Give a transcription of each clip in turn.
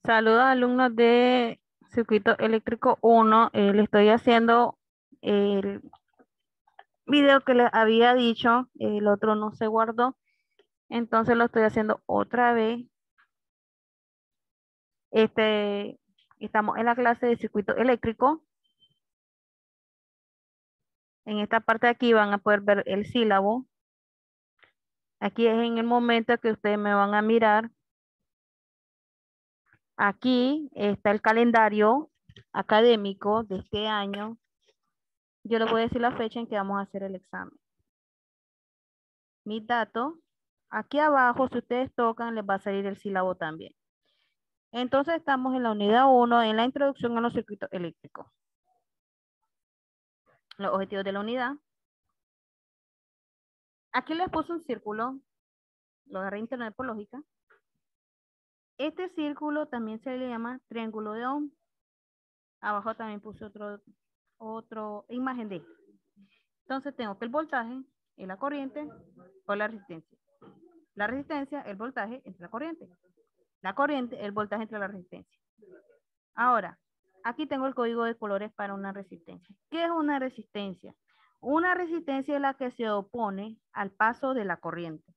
Saludos alumnos de Circuito Eléctrico 1. Le estoy haciendo el video que les había dicho, el otro no se guardó, entonces lo estoy haciendo otra vez. Estamos en la clase de circuito eléctrico. En esta parte de aquí van a poder ver el sílabo. Aquí es en el momento que ustedes me van a mirar. Aquí está el calendario académico de este año. Yo les voy a decir la fecha en que vamos a hacer el examen. Mis datos. Aquí abajo, si ustedes tocan, les va a salir el sílabo también. Entonces estamos en la unidad 1, en la introducción a los circuitos eléctricos. Los objetivos de la unidad. Aquí les puse un círculo, lo agarré en internet por lógica. Este círculo también se le llama triángulo de Ohm. Abajo también puse otro imagen de esto. Entonces tengo que el voltaje es la corriente o la resistencia. La resistencia, el voltaje entre la corriente. La corriente, el voltaje entre la resistencia. Ahora, aquí tengo el código de colores para una resistencia. ¿Qué es una resistencia? Una resistencia es la que se opone al paso de la corriente.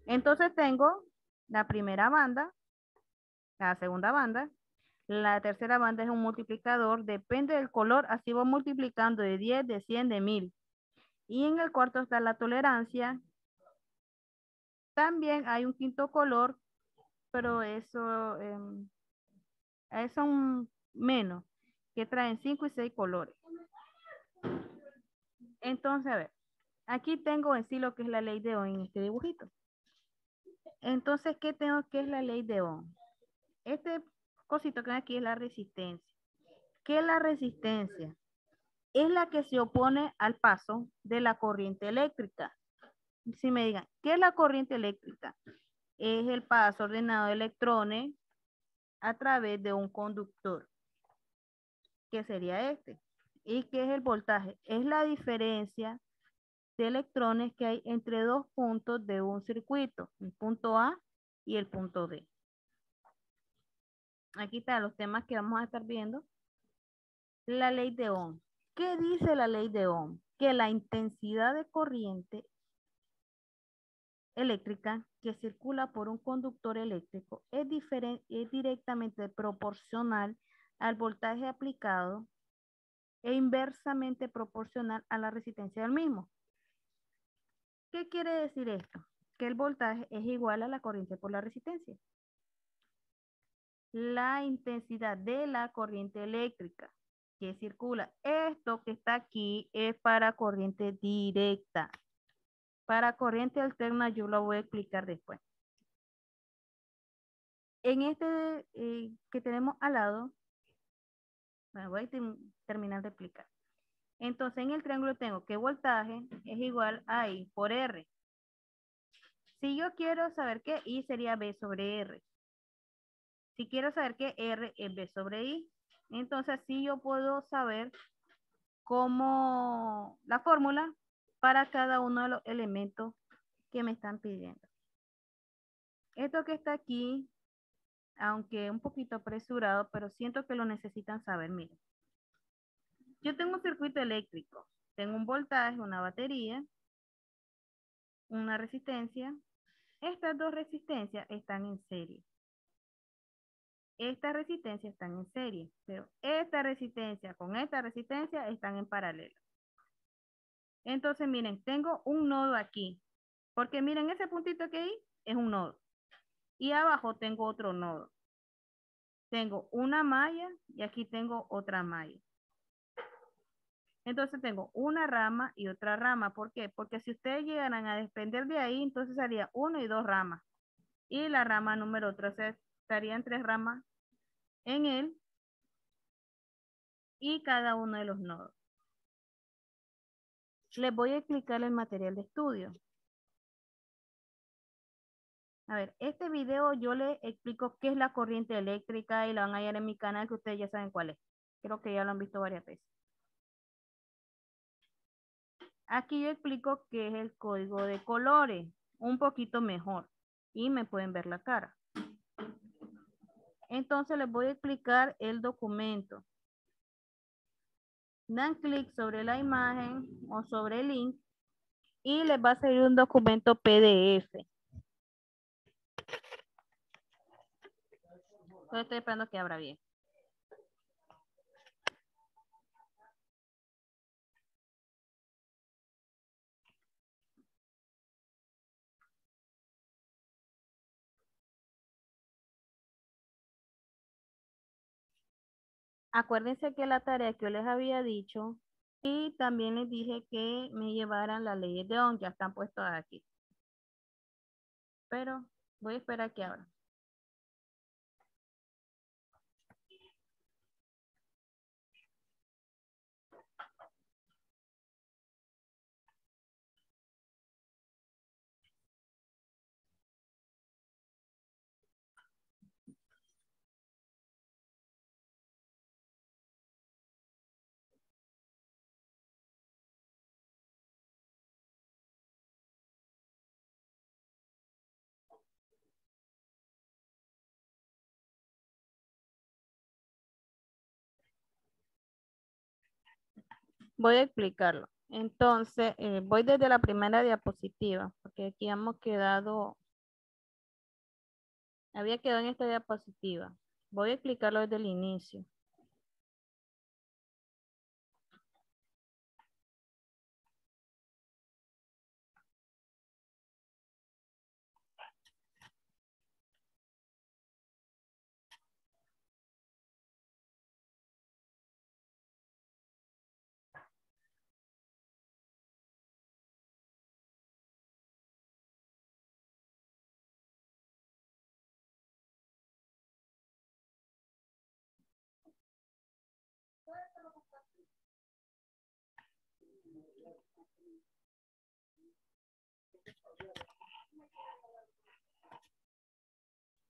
Entonces tengo la primera banda, la segunda banda, la tercera banda es un multiplicador, depende del color, así va multiplicando de 10, de 100, de 1000. Y en el cuarto está la tolerancia. También hay un quinto color, pero son menos, que traen 5 y 6 colores. Entonces, a ver, aquí tengo en sí lo que es la ley de Ohm en este dibujito. Entonces, ¿qué tengo que es la ley de Ohm? Este cosito que hay aquí es la resistencia. ¿Qué es la resistencia? Es la que se opone al paso de la corriente eléctrica. Si me digan, ¿qué es la corriente eléctrica? Es el paso ordenado de electrones a través de un conductor, que sería este. ¿Y qué es el voltaje? Es la diferencia de electrones que hay entre dos puntos de un circuito, el punto A y el punto B. Aquí están los temas que vamos a estar viendo. La ley de Ohm. ¿Qué dice la ley de Ohm? Que la intensidad de corriente eléctrica que circula por un conductor eléctrico es directamente proporcional al voltaje aplicado e inversamente proporcional a la resistencia del mismo. ¿Qué quiere decir esto? Que el voltaje es igual a la corriente por la resistencia. La intensidad de la corriente eléctrica que circula. Esto que está aquí es para corriente directa. Para corriente alterna yo lo voy a explicar después. En este que tenemos al lado, me voy a terminar de explicar. Entonces en el triángulo tengo que voltaje es igual a I por R. Si yo quiero saber que I sería B sobre R. Si quiero saber que R es B sobre I, entonces así yo puedo saber cómo la fórmula para cada uno de los elementos que me están pidiendo. Esto que está aquí, aunque un poquito apresurado, pero siento que lo necesitan saber. Miren, yo tengo un circuito eléctrico, tengo un voltaje, una batería, una resistencia. Estas dos resistencias están en serie. Estas resistencias están en serie, pero esta resistencia con esta resistencia están en paralelo. Entonces, miren, tengo un nodo aquí, porque miren, ese puntito que hay es un nodo. Y abajo tengo otro nodo. Tengo una malla y aquí tengo otra malla. Entonces tengo una rama y otra rama. ¿Por qué? Porque si ustedes llegaran a depender de ahí, entonces haría una y dos ramas. Y la rama número 3, estarían 3 ramas en él y cada uno de los nodos. Les voy a explicar el material de estudio. A ver, este video yo les explico qué es la corriente eléctrica y la van a hallar en mi canal que ustedes ya saben cuál es. Creo que ya lo han visto varias veces. Aquí yo explico qué es el código de colores, un poquito mejor. Y me pueden ver la cara. Entonces les voy a explicar el documento. Dan clic sobre la imagen o sobre el link y les va a salir un documento PDF. Solo estoy esperando que abra bien. Acuérdense que la tarea que yo les había dicho y también les dije que me llevaran las leyes de Ohm, ya están puestas aquí. Pero voy a esperar que abra. Voy a explicarlo. Entonces, voy desde la primera diapositiva, porque aquí hemos quedado, había quedado en esta diapositiva. Voy a explicarlo desde el inicio.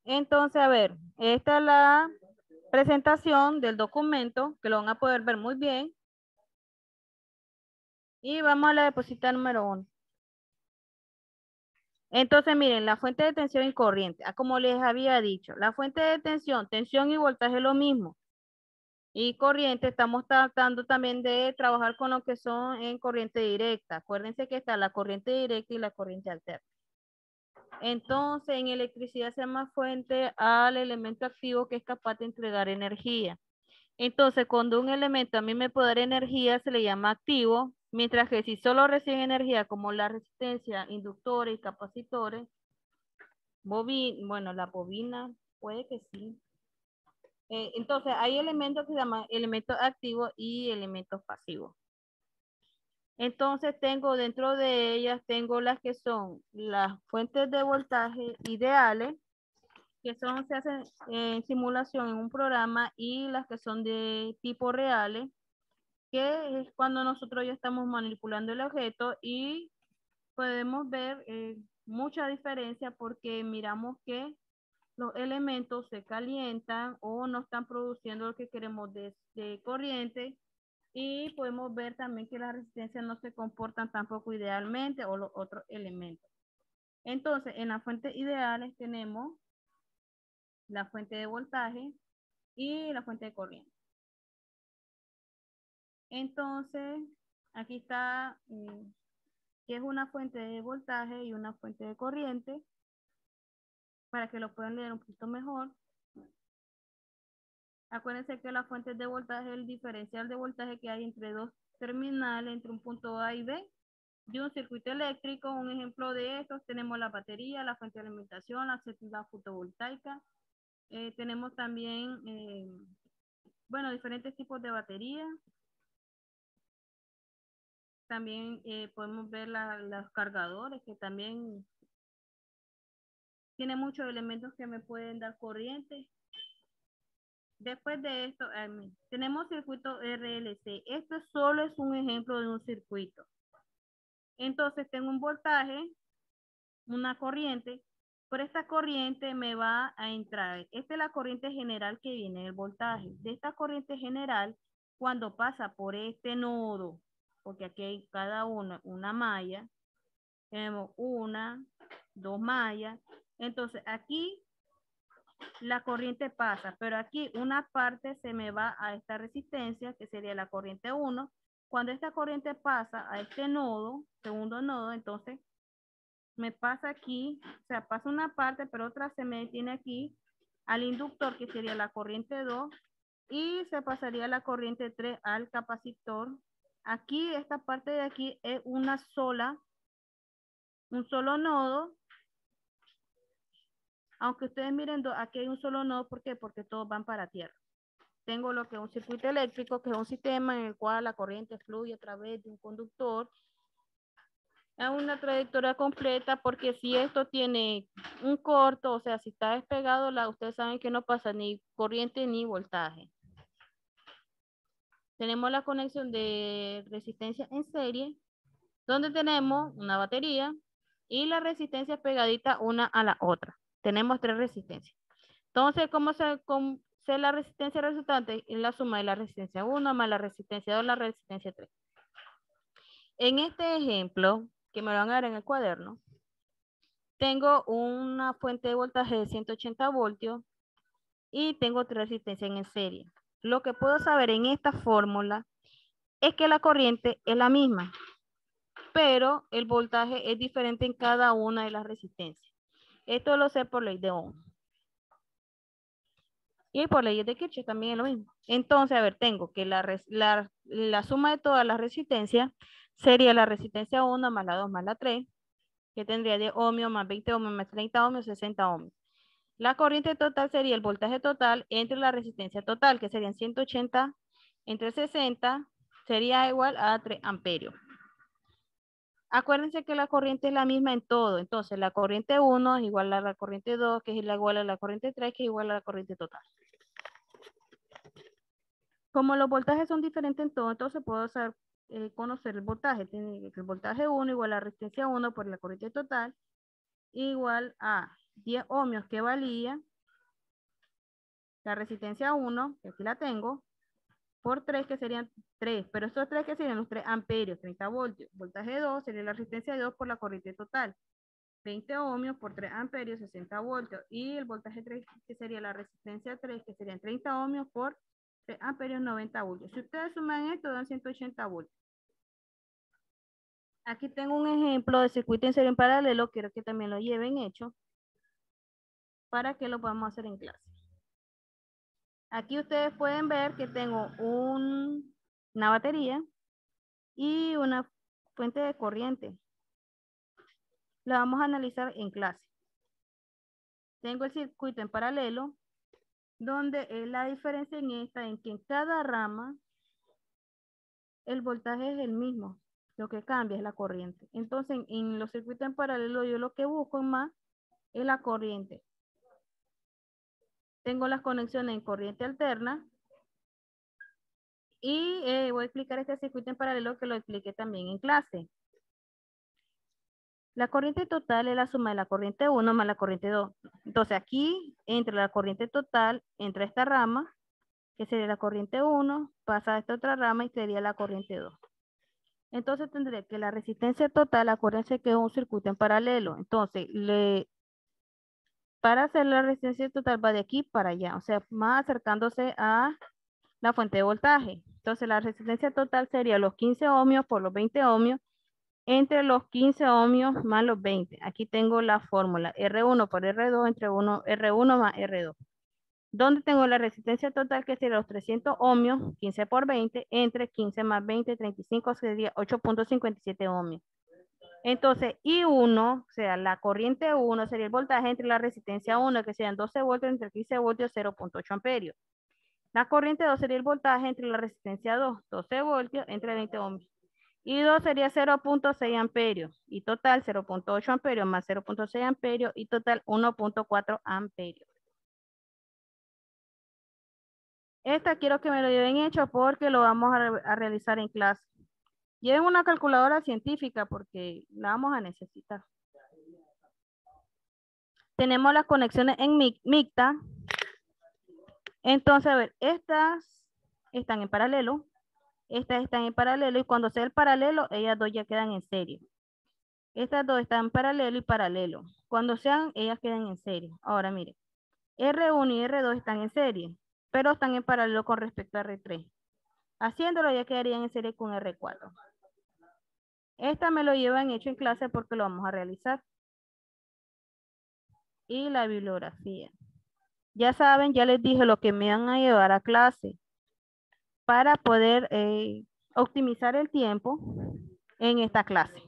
Entonces, a ver, esta es la presentación del documento, que lo van a poder ver muy bien. Y vamos a la diapositiva número 1. Entonces, miren, la fuente de tensión y corriente. Como les había dicho, la fuente de tensión y voltaje es lo mismo. Y corriente, estamos tratando también de trabajar con lo que son en corriente directa. Acuérdense que está la corriente directa y la corriente alterna. Entonces, en electricidad se llama fuente al elemento activo que es capaz de entregar energía. Entonces, cuando un elemento a mí me puede dar energía, se le llama activo, mientras que si solo recibe energía, como la resistencia, inductores y capacitores, bueno, la bobina, puede que sí. Entonces, hay elementos que se llaman elementos activos y elementos pasivos. Entonces, tengo dentro de ellas, tengo las que son las fuentes de voltaje ideales, que se hacen en simulación en un programa, y las que son de tipo reales, que es cuando nosotros ya estamos manipulando el objeto y podemos ver mucha diferencia porque miramos que los elementos se calientan o no están produciendo lo que queremos de corriente, y podemos ver también que las resistencias no se comportan tampoco idealmente o los otros elementos. Entonces, en las fuentes ideales tenemos la fuente de voltaje y la fuente de corriente. Entonces, aquí está que es una fuente de voltaje y una fuente de corriente, para que lo puedan leer un poquito mejor. Acuérdense que la fuente de voltaje es el diferencial de voltaje que hay entre dos terminales, entre un punto A y B, de un circuito eléctrico. Un ejemplo de estos tenemos la batería, la fuente de alimentación, la fotovoltaica. Tenemos también, bueno, diferentes tipos de baterías. También podemos ver los cargadores, que también tiene muchos elementos que me pueden dar corriente. Después de esto, tenemos circuito RLC. Esto solo es un ejemplo de un circuito. Entonces tengo un voltaje, una corriente, por esta corriente me va a entrar. Esta es la corriente general que viene del voltaje. De esta corriente general, cuando pasa por este nodo, porque aquí hay cada una malla, tenemos una, dos mallas. Entonces aquí la corriente pasa, pero aquí una parte se me va a esta resistencia, que sería la corriente 1. Cuando esta corriente pasa a este nodo, segundo nodo, entonces me pasa aquí, o sea, pasa una parte, pero otra se me detiene aquí al inductor, que sería la corriente 2, y se pasaría la corriente 3 al capacitor. Aquí, esta parte de aquí es un solo nodo, aunque ustedes miren, aquí hay un solo nodo. ¿Por qué? Porque todos van para tierra. Tengo lo que es un circuito eléctrico, que es un sistema en el cual la corriente fluye a través de un conductor a una trayectoria completa, porque si esto tiene un corto, o sea, si está despegado, ustedes saben que no pasa ni corriente ni voltaje. Tenemos la conexión de resistencia en serie, donde tenemos una batería y la resistencia pegadita una a la otra. Tenemos 3 resistencias. Entonces, ¿cómo se la resistencia resultante? Es la suma de la resistencia 1 más la resistencia 2, la resistencia 3. En este ejemplo, que me lo van a dar en el cuaderno, tengo una fuente de voltaje de 180 voltios y tengo 3 resistencias en serie. Lo que puedo saber en esta fórmula es que la corriente es la misma, pero el voltaje es diferente en cada una de las resistencias. Esto lo sé por ley de Ohm. Y por leyes de Kirchhoff también es lo mismo. Entonces, a ver, tengo que la suma de todas las resistencias sería la resistencia 1 más la 2 más la 3, que tendría 10 ohmios más 20 ohmios más 30 ohmios, 60 ohmios. La corriente total sería el voltaje total entre la resistencia total, que serían 180 entre 60, sería igual a 3 amperios. Acuérdense que la corriente es la misma en todo. Entonces, la corriente 1 es igual a la corriente 2, que es igual a la corriente 3, que es igual a la corriente total. Como los voltajes son diferentes en todo, entonces puedo conocer el voltaje. Tiene el voltaje 1 igual a la resistencia 1 por la corriente total, igual a 10 ohmios que valía la resistencia 1, que aquí la tengo, por 3, que serían 3, pero estos 3 que serían los 3 amperios, 30 voltios. Voltaje 2 sería la resistencia 2 por la corriente total, 20 ohmios por 3 amperios, 60 voltios. Y el voltaje 3, que sería la resistencia 3, que serían 30 ohmios por 3 amperios, 90 voltios. Si ustedes suman esto, dan 180 voltios. Aquí tengo un ejemplo de circuito en serie en paralelo, quiero que también lo lleven hecho, para que lo podamos hacer en clase. Aquí ustedes pueden ver que tengo una batería y una fuente de corriente. La vamos a analizar en clase. Tengo el circuito en paralelo, donde la diferencia en esta, en que en cada rama el voltaje es el mismo. Lo que cambia es la corriente. Entonces, en los circuitos en paralelo, yo lo que busco más es la corriente. Tengo las conexiones en corriente alterna. Y voy a explicar este circuito en paralelo, que lo expliqué también en clase. La corriente total es la suma de la corriente 1 más la corriente 2. Entonces aquí, entre la corriente total, entra esta rama, que sería la corriente 1, pasa a esta otra rama y sería la corriente 2. Entonces tendré que la resistencia total, acuérdense que es un circuito en paralelo. Entonces, para hacer la resistencia total va de aquí para allá, o sea, más acercándose a la fuente de voltaje. Entonces, la resistencia total sería los 15 ohmios por los 20 ohmios, entre los 15 ohmios más los 20. Aquí tengo la fórmula R1 por R2 entre R1 más R2. ¿Dónde tengo la resistencia total, que sería los 300 ohmios, 15 por 20, entre 15 más 20, 35, sería 8.57 ohmios. Entonces, I1, o sea, la corriente 1 sería el voltaje entre la resistencia 1, que serían 12 voltios, entre 15 voltios, 0.8 amperios. La corriente 2 sería el voltaje entre la resistencia 2, 12 voltios, entre 20 ohmios. Y 2 sería 0.6 amperios. Y total 0.8 amperios más 0.6 amperios. Y total 1.4 amperios. Esta quiero que me lo lleven hecho porque lo vamos a realizar en clase. Lleven una calculadora científica porque la vamos a necesitar. Tenemos las conexiones en mixta. Entonces, a ver, estas están en paralelo. Estas están en paralelo y cuando sea el paralelo, ellas dos ya quedan en serie. Estas dos están en paralelo y paralelo. Cuando sean, ellas quedan en serie. Ahora, mire, R1 y R2 están en serie, pero están en paralelo con respecto a R3. Haciéndolo ya quedarían en serie con R4. Esta me lo llevan hecho en clase porque lo vamos a realizar. Y la bibliografía. Ya saben, ya les dije lo que me van a llevar a clase para poder optimizar el tiempo en esta clase.